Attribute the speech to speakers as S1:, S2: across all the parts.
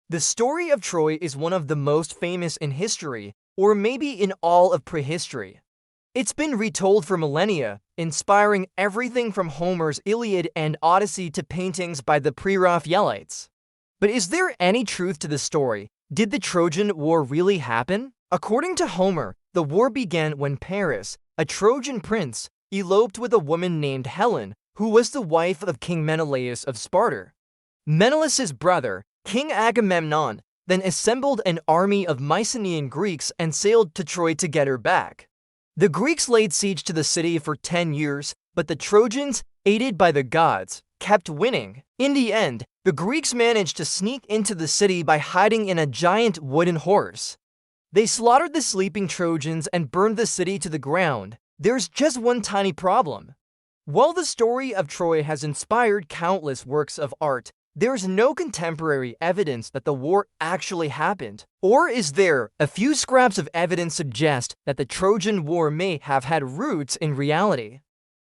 S1: The story of Troy is one of the most famous in history, or maybe in all of prehistory. It's been retold for millennia, inspiring everything from Homer's Iliad and Odyssey to paintings by the Pre-Raphaelites. But is there any truth to the story? Did the Trojan War really happen? According to Homer, the war began when Paris, a Trojan prince, eloped with a woman named Helen, who was the wife of King Menelaus of Sparta. Menelaus's brother, King Agamemnon, then assembled an army of Mycenaean Greeks and sailed to Troy to get her back. The Greeks laid siege to the city for 10 years, but the Trojans, aided by the gods, kept winning. In the end, the Greeks managed to sneak into the city by hiding in a giant wooden horse. They slaughtered the sleeping Trojans and burned the city to the ground. There's just one tiny problem. While the story of Troy has inspired countless works of art, there's no contemporary evidence that the war actually happened. Or is there? A few scraps of evidence suggest that the Trojan War may have had roots in reality.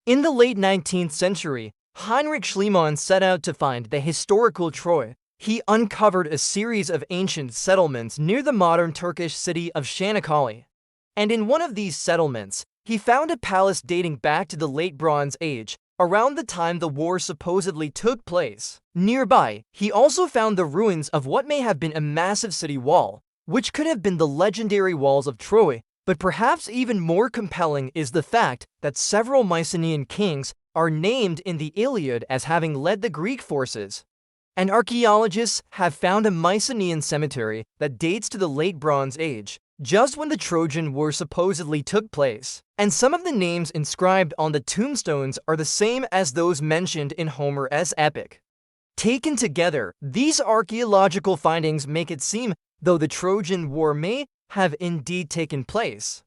S1: In the late 19th century, Heinrich Schliemann set out to find the historical Troy. He uncovered a series of ancient settlements near the modern Turkish city of Çanakkale. And in one of these settlements, he found a palace dating back to the late Bronze Age, around the time the war supposedly took place. Nearby, he also found the ruins of what may have been a massive city wall, which could have been the legendary walls of Troy, but perhaps even more compelling is the fact that several Mycenaean kings are named in the Iliad as having led the Greek forces. And archaeologists have found a Mycenaean cemetery that dates to the late Bronze Age, just when the Trojan War supposedly took place. And some of the names inscribed on the tombstones are the same as those mentioned in Homer's epic. Taken together, these archaeological findings make it seem though the Trojan War may have indeed taken place.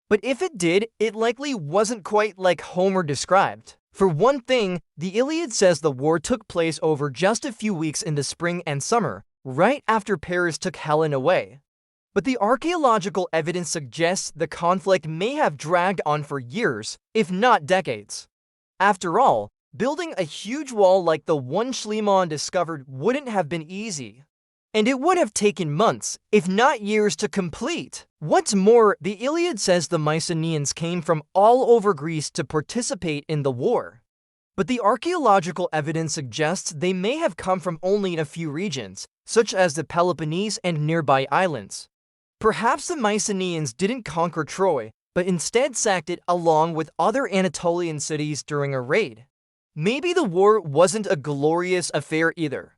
S1: But if it did, it likely wasn't quite like Homer described. For one thing, the Iliad says the war took place over just a few weeks in the spring and summer, right after Paris took Helen away. But the archaeological evidence suggests the conflict may have dragged on for years, if not decades. After all, building a huge wall like the one Schliemann discovered wouldn't have been easy. And it would have taken months, if not years, to complete. What's more, the Iliad says the Mycenaeans came from all over Greece to participate in the war. But the archaeological evidence suggests they may have come from only a few regions, such as the Peloponnese and nearby islands. Perhaps the Mycenaeans didn't conquer Troy, but instead sacked it along with other Anatolian cities during a raid. Maybe the war wasn't a glorious affair either.